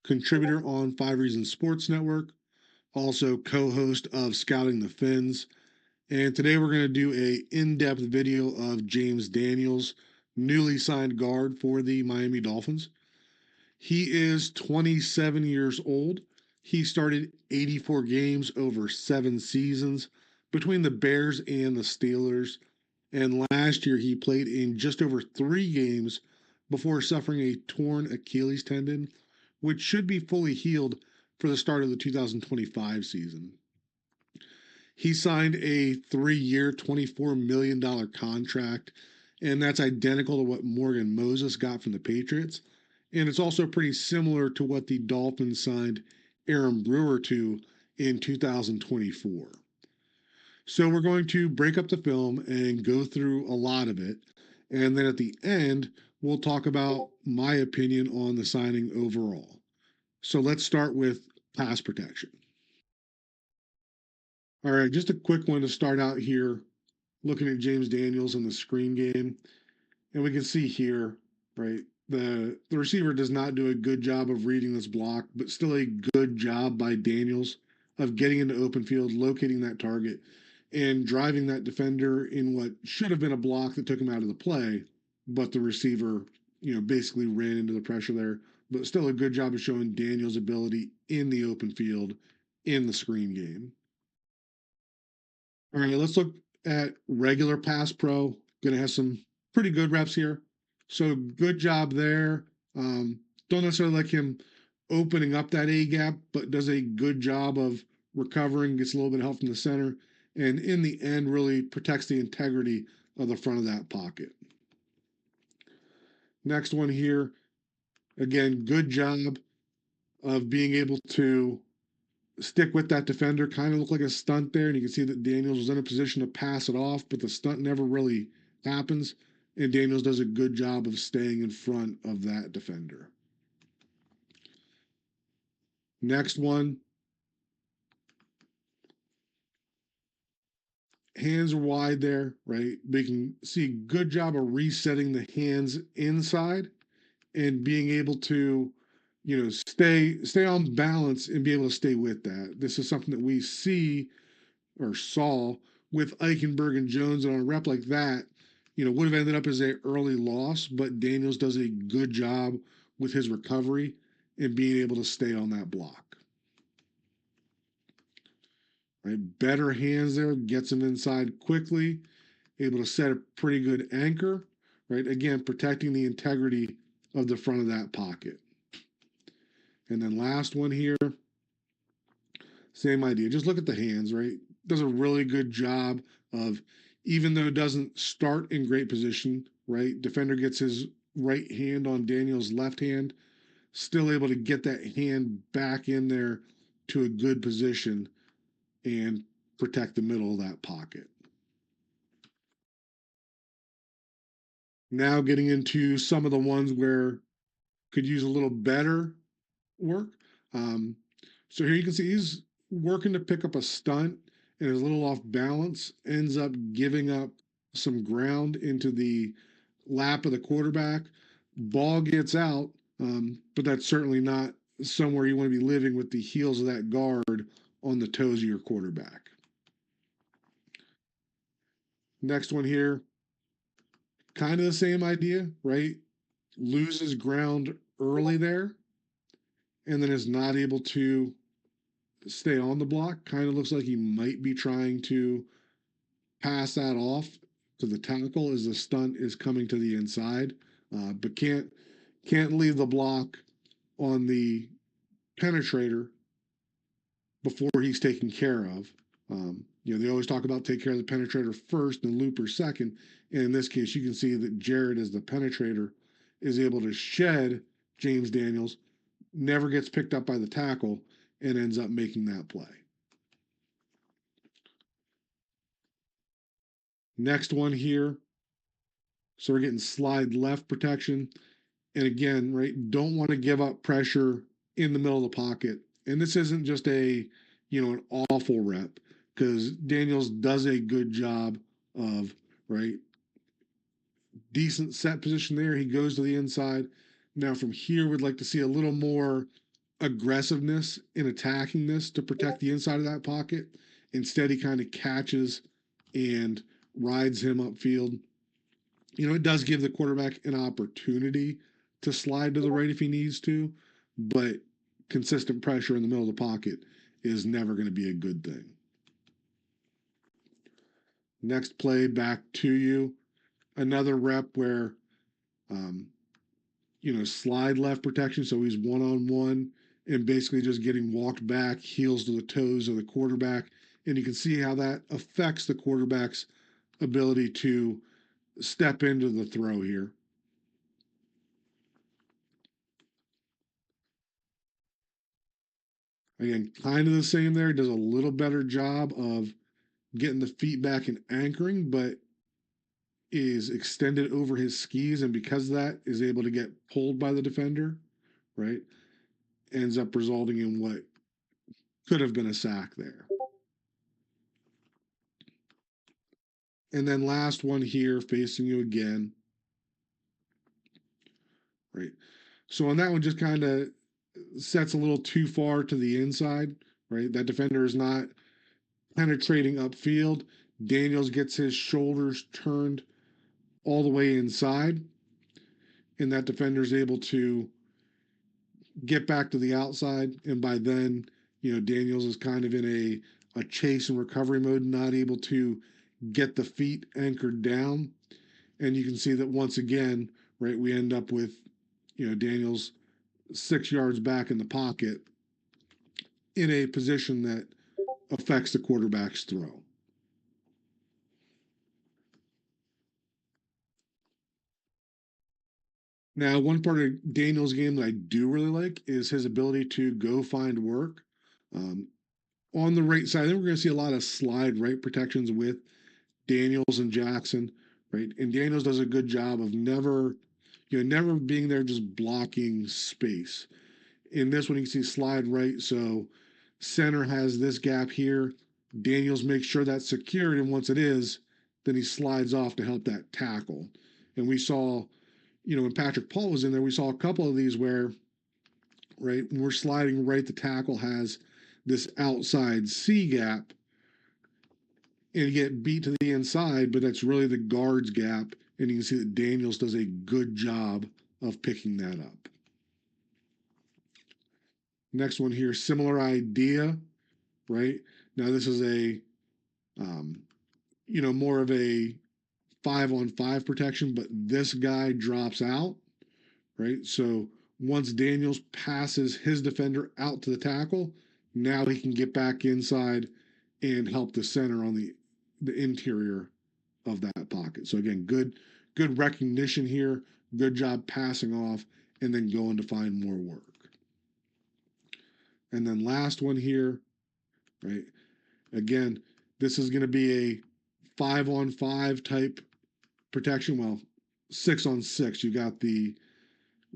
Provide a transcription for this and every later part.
contributor on 5 Reasons Sports Network, also co-host of Scouting the Fins. And today we're going to do a in-depth video of James Daniels, newly signed guard for the Miami Dolphins. He is 27 years old. He started 84 games over 7 seasons between the Bears and the Steelers. And last year, he played in just over 3 games before suffering a torn Achilles tendon, which should be fully healed for the start of the 2025 season. He signed a 3 year, $24 million contract, and that's identical to what Morgan Moses got from the Patriots. And it's also pretty similar to what the Dolphins signed Aaron Brewer to in 2024. So we're going to break up the film and go through a lot of it. And then at the end, we'll talk about my opinion on the signing overall. So let's start with pass protection. All right, just a quick one to start out here, looking at James Daniels in the screen game. And we can see here, right, the receiver does not do a good job of reading this block, but still a good job by Daniels of getting into open field, locating that target, and driving that defender in what should have been a block that took him out of the play, but the receiver, basically ran into the pressure there. But still a good job of showing Daniels' ability in the open field in the screen game. All right, let's look at regular pass pro. Gonna have some pretty good reps here. So good job there. Don't necessarily like him opening up that A gap, but does a good job of recovering, gets a little bit of help from the center, and in the end, really protects the integrity of the front of that pocket. Next one here. Again, good job of being able to stick with that defender. Kind of looked like a stunt there, and you can see that Daniels was in a position to pass it off, but the stunt never really happens, and Daniels does a good job of staying in front of that defender. Next one. Hands are wide there, right? We can see a good job of resetting the hands inside and being able to, stay on balance and be able to stay with that. This is something that we see or saw with Eichenberg and Jones, and on a rep like that, would have ended up as a early loss, but Daniels does a good job with his recovery and being able to stay on that block. Right, better hands there, gets him inside quickly, able to set a pretty good anchor, right? Again, protecting the integrity of the front of that pocket. And then last one here, same idea. Just look at the hands, right? Does a really good job of, even though it doesn't start in great position, right? Defender gets his right hand on Daniel's left hand, still able to get that hand back in there to a good position and protect the middle of that pocket. Now getting into some of the ones where could use a little better work. So here you can see he's working to pick up a stunt and is a little off balance, ends up giving up some ground into the lap of the quarterback. Ball gets out, but that's certainly not somewhere you want to be living with the heels of that guard on the toes of your quarterback. Next one here, kind of the same idea, right? Loses ground early there and then is not able to stay on the block. Kind of looks like he might be trying to pass that off to the tackle as the stunt is coming to the inside, but can't leave the block on the penetrator before he's taken care of. They always talk about take care of the penetrator first and looper second. And in this case, you can see that Jared, as the penetrator, is able to shed James Daniels, never gets picked up by the tackle, and ends up making that play. Next one here. So we're getting slide left protection. And again, right, don't want to give up pressure in the middle of the pocket. And this isn't just an awful rep, because Daniels does a good job of, right, decent set position there. He goes to the inside. Now from here, we'd like to see a little more aggressiveness in attacking this to protect the inside of that pocket. Instead, he kind of catches and rides him upfield. It does give the quarterback an opportunity to slide to the right if he needs to, but consistent pressure in the middle of the pocket is never going to be a good thing. Next play, back to you. Another rep where, um, slide left protection. So he's one on one and basically just getting walked back, heels to the toes of the quarterback. And you can see how that affects the quarterback's ability to step into the throw here. Again, kind of the same there. Does a little better job of getting the feet back and anchoring, but is extended over his skis. And because of that, is able to get pulled by the defender, right? Ends up resulting in what could have been a sack there. And then last one here, facing you again, right? So on that one, just kind of sets a little too far to the inside, right? That defender is not penetrating upfield. Daniels gets his shoulders turned all the way inside, and that defender is able to get back to the outside. And by then, Daniels is kind of in a chase and recovery mode, not able to get the feet anchored down. And you can see that once again, right, we end up with, Daniels 6 yards back in the pocket in a position that affects the quarterback's throw. Now, one part of Daniel's game that I do really like is his ability to go find work. Um, on the right side, I think we're going to see a lot of slide right protections with Daniels and Jackson, right? And Daniels does a good job of never being there just blocking space. In this one, you can see slide right. So center has this gap here. Daniels makes sure that's secured, and once it is, then he slides off to help that tackle. And we saw, when Patrick Paul was in there, we saw a couple of these where, right, when we're sliding right, the tackle has this outside C gap, and you get beat to the inside, but that's really the guard's gap. And you can see that Daniels does a good job of picking that up. Next one here, similar idea, right? Now this is a, more of a 5-on-5 protection, but this guy drops out, right? So once Daniels passes his defender out to the tackle, now he can get back inside and help the center on the interior of that pocket. So again, good recognition here, good job passing off, and then going to find more work. And then last one here, right? Again, this is going to be a 5-on-5 type protection. Well, 6-on-6. You got the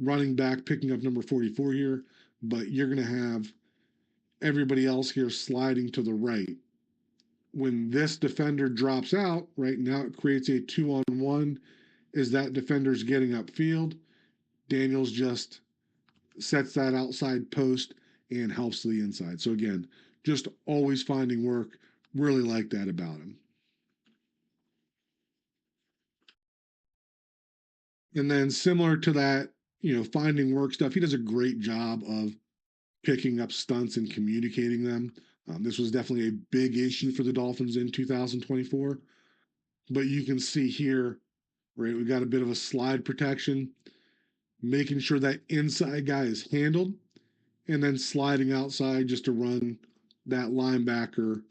running back picking up number 44 here, but you're going to have everybody else here sliding to the right. When this defender drops out, right now it creates a 2-on-1. Is that defender's getting upfield? Daniels just sets that outside post and helps to the inside. So again, just always finding work. Really like that about him. And then similar to that, finding work stuff, he does a great job of picking up stunts and communicating them. This was definitely a big issue for the Dolphins in 2024. But you can see here, right, we got a bit of a slide protection, making sure that inside guy is handled, and then sliding outside just to run that linebacker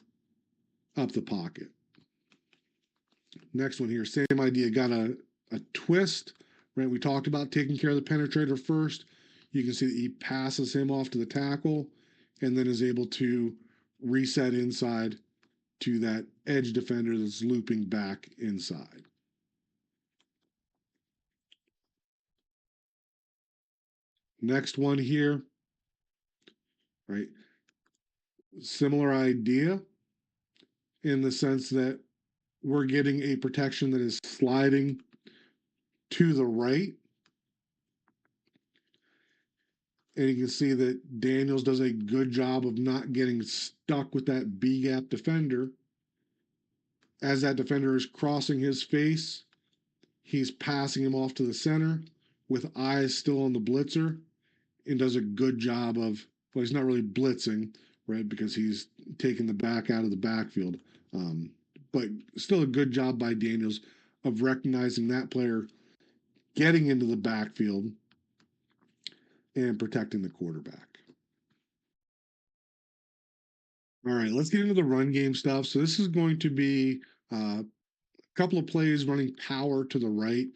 up the pocket. Next one here, same idea, got a twist, right? We talked about taking care of the penetrator first. You can see that he passes him off to the tackle and then is able to reset inside to that edge defender that's looping back inside. Next one here, right? Similar idea in the sense that we're getting a protection that is sliding to the right. And you can see that Daniels does a good job of not getting stuck with that B gap defender. As that defender is crossing his face, he's passing him off to the center with eyes still on the blitzer and does a good job of, well, he's not really blitzing, right, because he's taking the back out of the backfield. Um, but still a good job by Daniels of recognizing that player, getting into the backfield, and protecting the quarterback. All right, let's get into the run game stuff. So this is going to be a couple of plays running power to the right.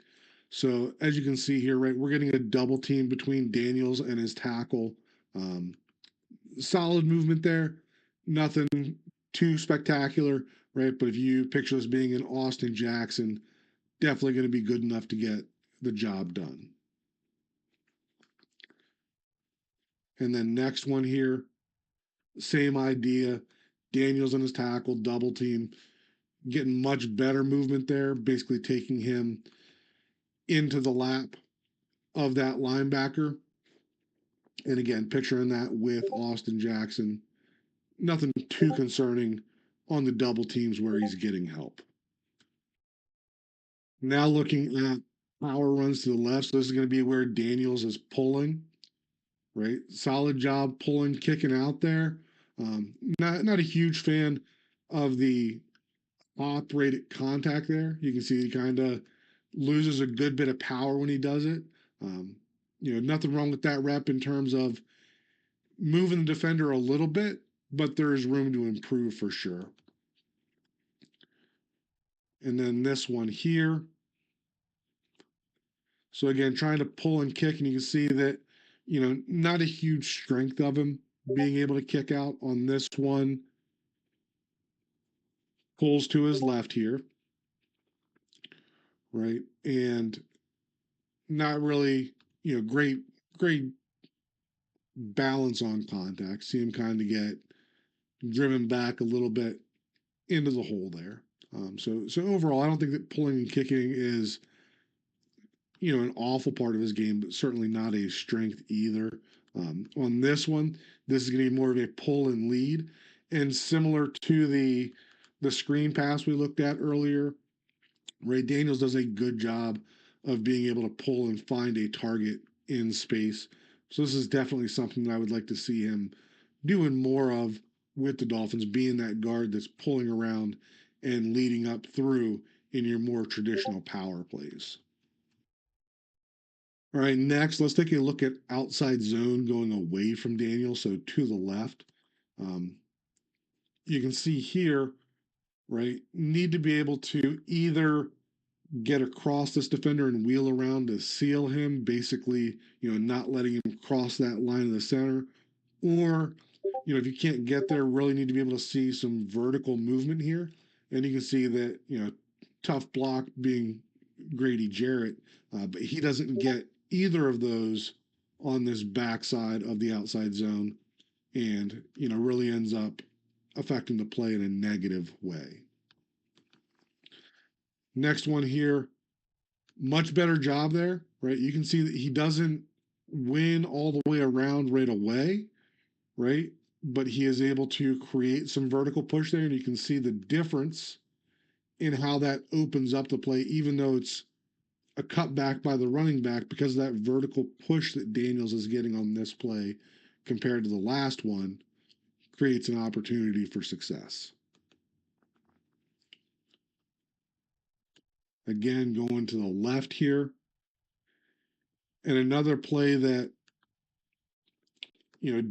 So as you can see here, right, we're getting a double team between Daniels and his tackle. Um, Solid movement there. Nothing too spectacular, right? But if you picture this being in Austin Jackson, definitely going to be good enough to get the job done. And then next one here, same idea. Daniels and his tackle, double team, getting much better movement there, basically taking him into the lap of that linebacker. And again, picturing that with Austin Jackson. Nothing too concerning on the double teams where he's getting help. Now looking at power runs to the left. So this is going to be where Daniels is pulling, right? Solid job pulling, kicking out there. Not a huge fan of the operated contact there. You can see he kind of loses a good bit of power when he does it. Um, nothing wrong with that rep in terms of moving the defender a little bit, but there is room to improve for sure. And then this one here. So again, trying to pull and kick, and you can see that, not a huge strength of him being able to kick out on this one. Pulls to his left here, right? And not really, great balance on contact. See him kind of get driven back a little bit into the hole there. So overall, I don't think that pulling and kicking is an awful part of his game, but certainly not a strength either. On this one, this is going to be more of a pull and lead, and similar to the screen pass we looked at earlier. Ray Daniels does a good job of being able to pull and find a target in space. So this is definitely something that I would like to see him doing more of with the Dolphins, being that guard that's pulling around and leading up through in your more traditional power plays. All right, next, let's take a look at outside zone going away from Daniel, so to the left. Um, you can see here, right, need to be able to either get across this defender and wheel around to seal him, basically, not letting him cross that line of the center, or, if you can't get there, really need to be able to see some vertical movement here. And you can see that, tough block being Grady Jarrett, but he doesn't get either of those on this backside of the outside zone, and really ends up affecting the play in a negative way. Next one here, much better job there, right? You can see that he doesn't win all the way around right away, right? But he is able to create some vertical push there, and you can see the difference in how that opens up the play, even though it's a cutback by the running back, because of that vertical push that Daniels is getting on this play compared to the last one, creates an opportunity for success. Again, going to the left here. And another play that,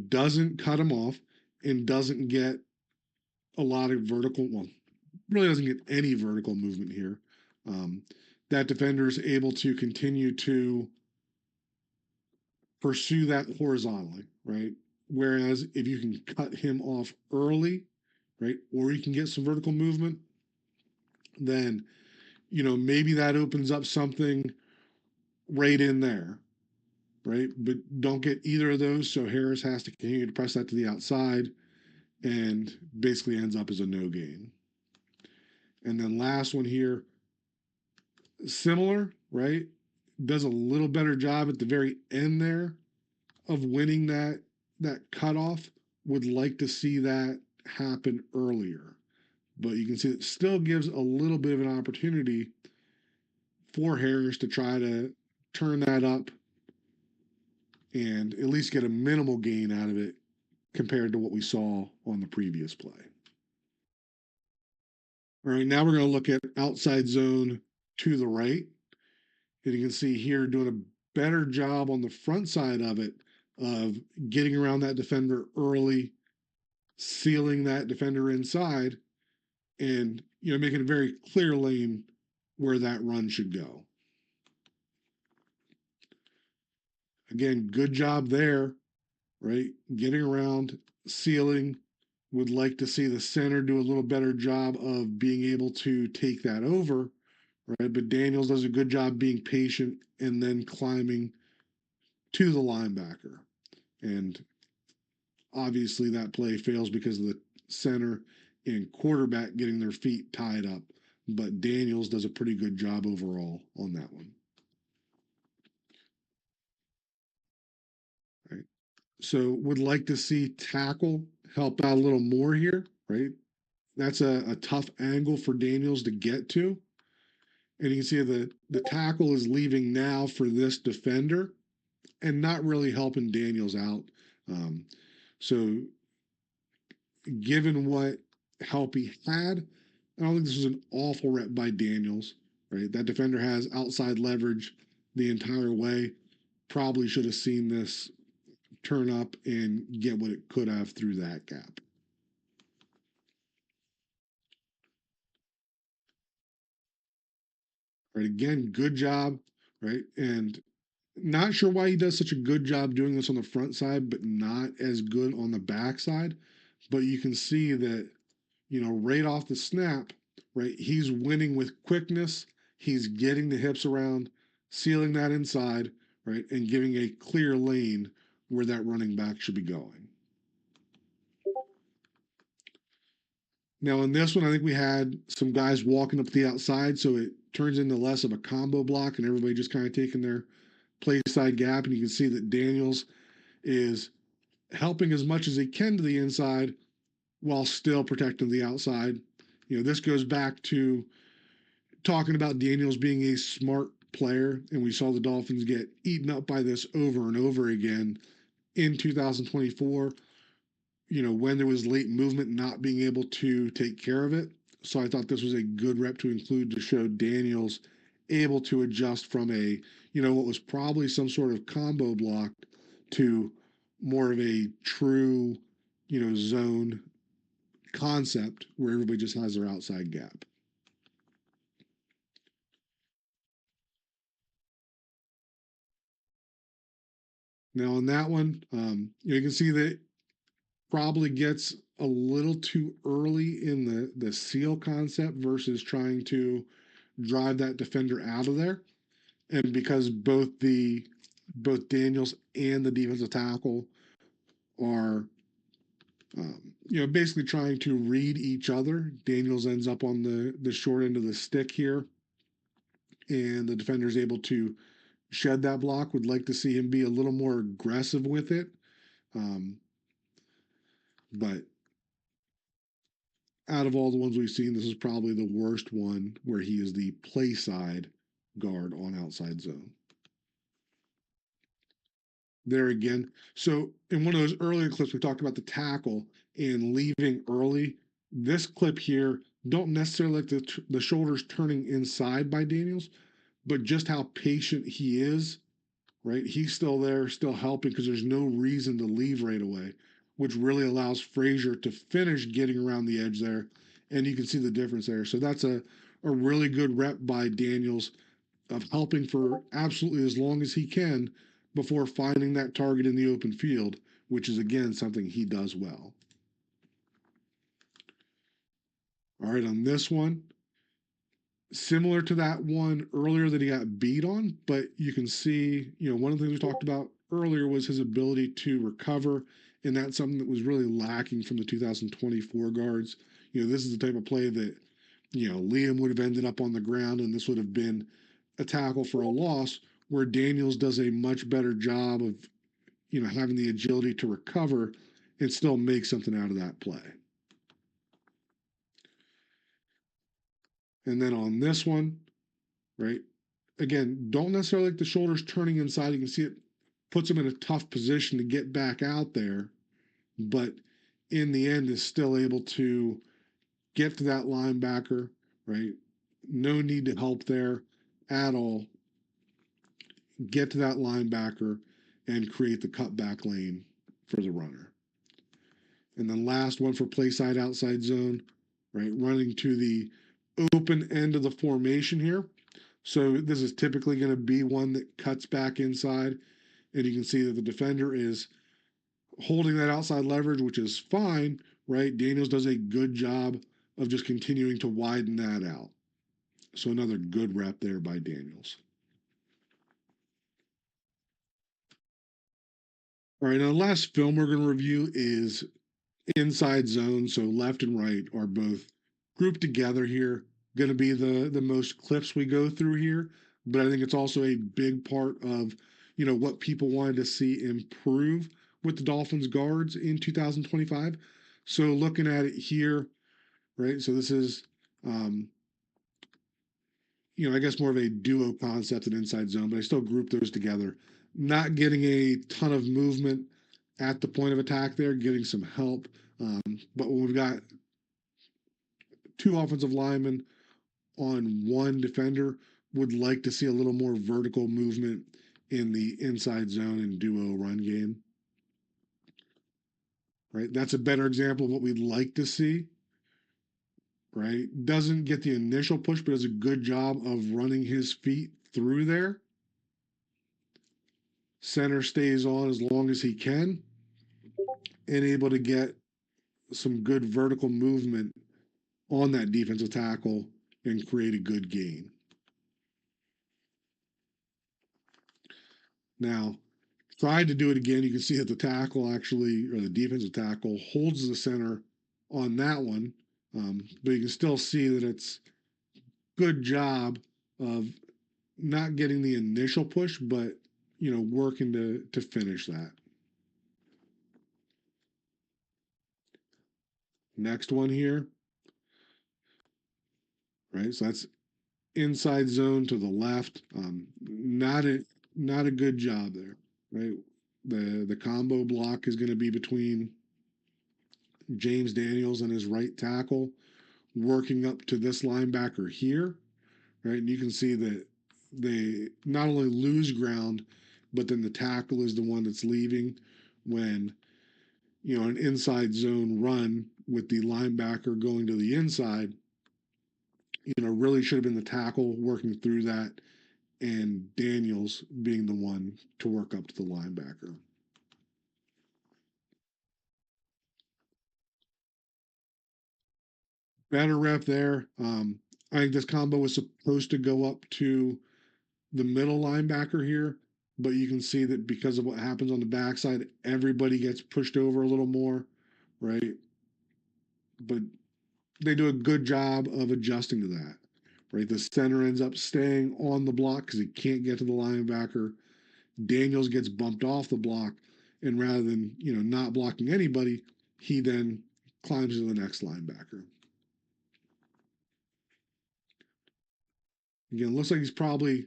doesn't cut him off and doesn't get a lot of vertical, well, really doesn't get any vertical movement here. That defender is able to continue to pursue that horizontally, right? Whereas if you can cut him off early, right, or you can get some vertical movement, then maybe that opens up something right in there, right? But don't get either of those, so Harris has to continue to press that to the outside, and basically ends up as a no gain. And then last one here, similar, right? Does a little better job at the very end there of winning that cutoff. Would like to see that happen earlier. But you can see it still gives a little bit of an opportunity for Harris to try to turn that up and at least get a minimal gain out of it compared to what we saw on the previous play. All right, now we're going to look at outside zone to the right. And you can see here doing a better job on the front side of it of getting around that defender early, sealing that defender inside, and making a very clear lane where that run should go. Again, good job there, right? Getting around, sealing. Would like to see the center do a little better job of being able to take that over, right? But Daniels does a good job being patient and then climbing to the linebacker. And obviously that play fails because of the center and quarterback getting their feet tied up. But Daniels does a pretty good job overall on that one. Right. So would like to see tackle help out a little more here, right? That's a tough angle for Daniels to get to. And you can see the tackle is leaving now for this defender and not really helping Daniels out. So given what help he had, I don't think this was an awful rep by Daniels, right? That defender has outside leverage the entire way. Probably should have seen this turn up and get what it could have through that gap. Right, again, good job, right? And not sure why he does such a good job doing this on the front side, but not as good on the back side. But you can see that, right off the snap, right, he's winning with quickness. He's getting the hips around, sealing that inside, right, and giving a clear lane where that running back should be going. Now, in this one, I think we had some guys walking up the outside, so it turns into less of a combo block and everybody just kind of taking their play side gap. And you can see that Daniels is helping as much as he can to the inside while still protecting the outside. This goes back to talking about Daniels being a smart player, and we saw the Dolphins get eaten up by this over and over again in 2024. When there was late movement, not being able to take care of it. So I thought this was a good rep to include to show Daniels able to adjust from what was probably some sort of combo block to more of a true, zone concept where everybody just has their outside gap. Now on that one, you can see that probably gets a little too early in the seal concept versus trying to drive that defender out of there. And because both Daniels and the defensive tackle are basically trying to read each other. Daniels ends up on the short end of the stick here, and the defender is able to shed that block. Would like to see him be a little more aggressive with it. But out of all the ones we've seen, this is probably the worst one where he is the play side guard on outside zone. There again. So in one of those earlier clips, we talked about the tackle and leaving early. This clip here, don't necessarily like the shoulders turning inside by Daniels, but just how patient he is, right? He's still there, still helping because there's no reason to leave right away, which really allows Frazier to finish getting around the edge there. And you can see the difference there. So that's a really good rep by Daniels of helping for absolutely as long as he can before finding that target in the open field, which is again something he does well. All right, on this one, similar to that one earlier that he got beat on, but you can see, one of the things we talked about earlier was his ability to recover, and that's something that was really lacking from the 2024 guards. This is the type of play that, Liam would have ended up on the ground, and this would have been a tackle for a loss, where Daniels does a much better job of, having the agility to recover and still make something out of that play. And then on this one, right? Again, don't necessarily like the shoulders turning inside. You can see it puts him in a tough position to get back out there, but in the end is still able to get to that linebacker, right? No need to help there at all. Get to that linebacker and create the cutback lane for the runner. And then last one for play side outside zone, right? Running to the open end of the formation here. So this is typically going to be one that cuts back inside. And you can see that the defender is holding that outside leverage, which is fine, right? Daniels does a good job of just continuing to widen that out. So another good rep there by Daniels. All right, now the last film we're going to review is inside zone. So left and right are both grouped together here. Going to be the most clips we go through here, but I think it's also a big part of what people wanted to see improve with the Dolphins guards in 2025. So looking at it here, right? So this is I guess more of a duo concept than inside zone, but I still group those together. Not getting a ton of movement at the point of attack there, getting some help. But when we've got two offensive linemen on one defender, would like to see a little more vertical movement in the inside zone and duo run game. Right? That's a better example of what we'd like to see. Right? Doesn't get the initial push, but does a good job of running his feet through there. Center stays on as long as he can and able to get some good vertical movement on that defensive tackle and create a good gain. Now, tried to do it again. You can see that the tackle actually, or the defensive tackle, holds the center on that one. But you can still see that it's good job of not getting the initial push, but working to finish that. Next one here, right? So that's inside zone to the left. Not a good job there, right? The combo block is going to be between James Daniels and his right tackle, working up to this linebacker here, right? And you can see that they not only lose ground, but then the tackle is the one that's leaving when an inside zone run with the linebacker going to the inside. Really should have been the tackle working through that and Daniels being the one to work up to the linebacker. Better rep there. I think this combo was supposed to go up to the middle linebacker here, but you can see that because of what happens on the backside, everybody gets pushed over a little more, right? But they do a good job of adjusting to that, right? The center ends up staying on the block because he can't get to the linebacker. Daniels gets bumped off the block, and rather than not blocking anybody, he then climbs to the next linebacker. Again, looks like he's probably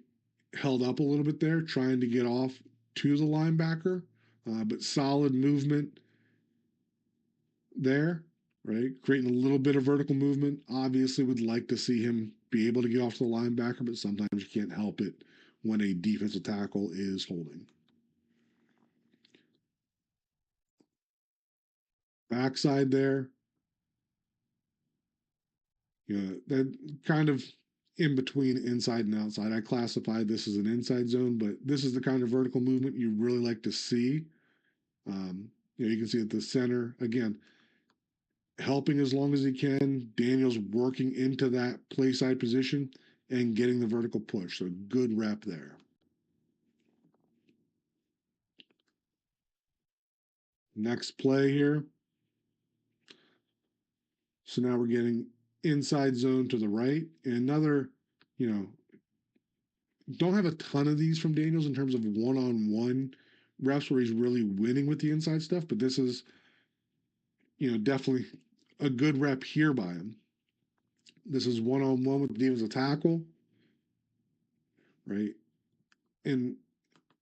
held up a little bit there, trying to get off to the linebacker, but solid movement there, right? Creating a little bit of vertical movement. Obviously, would like to see him be able to get off to the linebacker, but sometimes you can't help it when a defensive tackle is holding. Backside there, that kind of in between inside and outside. I classify this as an inside zone, but this is the kind of vertical movement you really like to see. You can see at the center again, helping as long as he can. Daniels working into that play side position and getting the vertical push. So good rep there. Next play here. So now we're getting inside zone to the right. And another, don't have a ton of these from Daniels in terms of one-on-one reps where he's really winning with the inside stuff, but this is, definitely a good rep here by him. This is one on one with the defensive tackle, right? And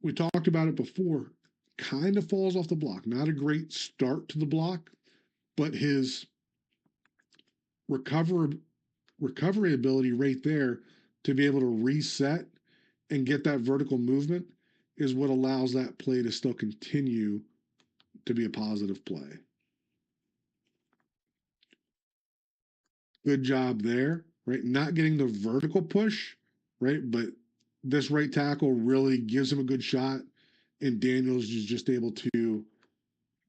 we talked about it before. Kind of falls off the block. Not a great start to the block, but his recover recovery ability right there to be able to reset and get that vertical movement is what allows that play to still continue to be a positive play. Good job there, right? Not getting the vertical push, right? But this right tackle really gives him a good shot, and Daniels is just able to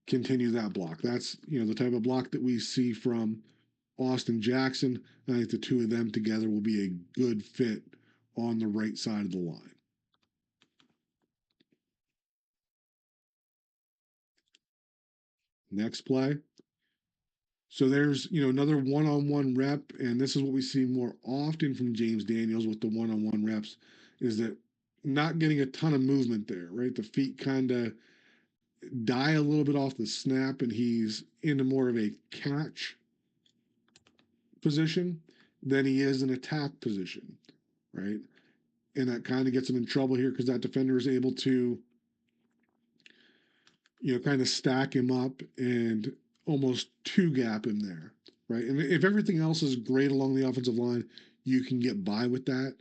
continue that block. That's the type of block that we see from Austin Jackson. I think the two of them together will be a good fit on the right side of the line. Next play. So there's another one-on-one rep, and this is what we see more often from James Daniels with the one-on-one reps, is that not getting a ton of movement there, right? The feet kind of die a little bit off the snap, and he's into more of a catch position than he is an attack position, right? And that kind of gets him in trouble here because that defender is able to, kind of stack him up and almost two gap him there, right? And if everything else is great along the offensive line, you can get by with that,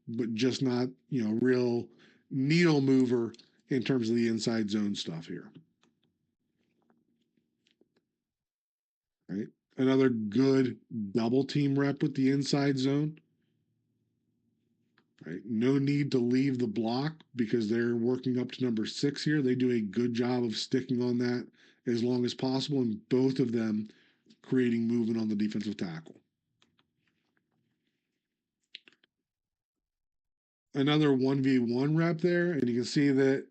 but just not, real needle mover in terms of the inside zone stuff here, right? Another good double team rep with the inside zone. Right? No need to leave the block because they're working up to number 6 here. They do a good job of sticking on that as long as possible, and both of them creating movement on the defensive tackle. Another 1v1 rep there, and you can see that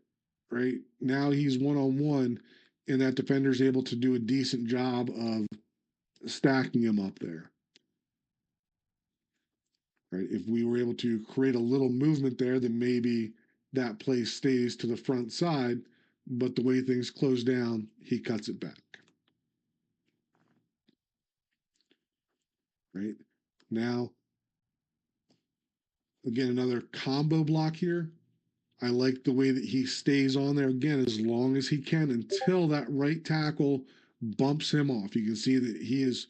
right now he's one on one, and that defender's able to do a decent job of stacking him up there. Right? If we were able to create a little movement there, then maybe that play stays to the front side, but the way things close down, he cuts it back. Right? Now, again, another combo block here. I like the way that he stays on there again as long as he can until that right tackle bumps him off. You can see that he is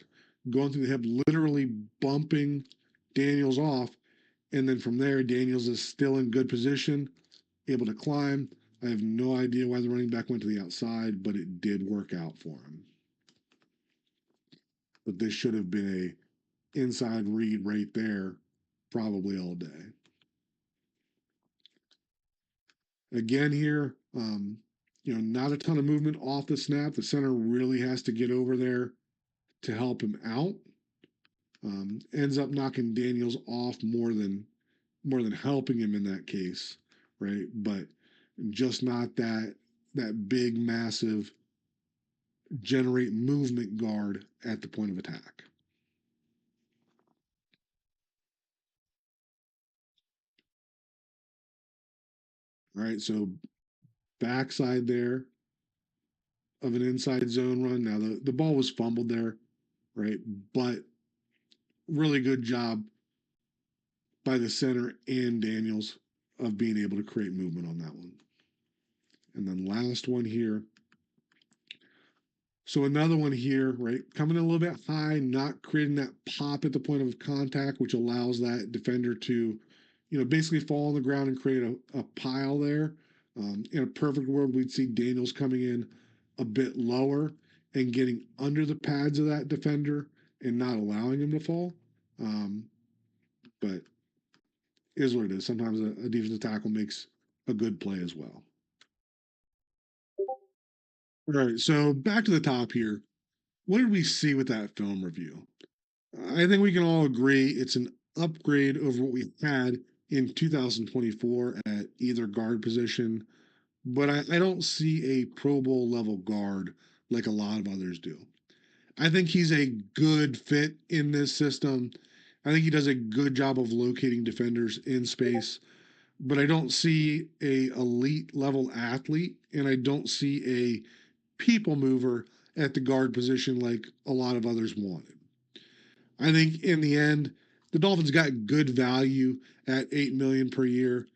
going through the hip, literally bumping Daniels off. And then from there, Daniels is still in good position, able to climb. I have no idea why the running back went to the outside, but it did work out for him. But this should have been a inside read right there, probably all day. Again here, not a ton of movement off the snap. The center really has to get over there to help him out. Ends up knocking Daniels off more than helping him in that case, right? But just not that big, massive generate movement guard at the point of attack. All right, so backside there of an inside zone run. Now the ball was fumbled there, right? But really good job by the center and Daniels of being able to create movement on that one. And then last one here. So another one here, right? Coming in a little bit high, not creating that pop at the point of contact, which allows that defender to, basically fall on the ground and create a pile there. In a perfect world, we'd see Daniels coming in a bit lower and getting under the pads of that defender and not allowing him to fall. But is what it is. Sometimes a defensive tackle makes a good play as well. All right, so back to the top here. What did we see with that film review? I think we can all agree it's an upgrade over what we had in 2024 at either guard position, but I don't see a Pro Bowl level guard like a lot of others do. I think he's a good fit in this system. I think he does a good job of locating defenders in space. but I don't see a elite level athlete, and I don't see a people mover at the guard position like a lot of others wanted. I think in the end, the Dolphins got good value at $8 million per year,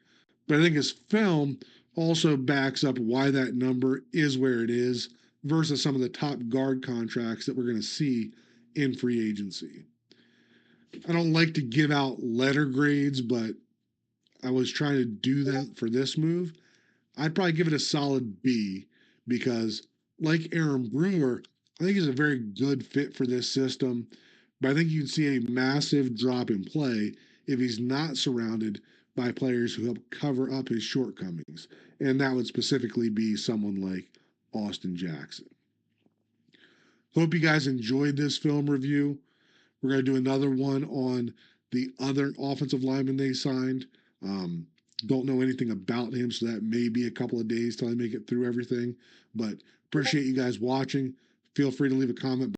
but I think his film also backs up why that number is where it is versus some of the top guard contracts that we're going to see in free agency. I don't like to give out letter grades, but I was trying to do that for this move. I'd probably give it a solid B because, like Aaron Brewer, I think he's a very good fit for this system. But I think you'd see a massive drop in play if he's not surrounded by players who help cover up his shortcomings. And that would specifically be someone like Austin Jackson. Hope you guys enjoyed this film review. We're going to do another one on the other offensive lineman they signed. Um, don't know anything about him, so that may be a couple of days till I make it through everything. But appreciate you guys watching. Feel free to leave a comment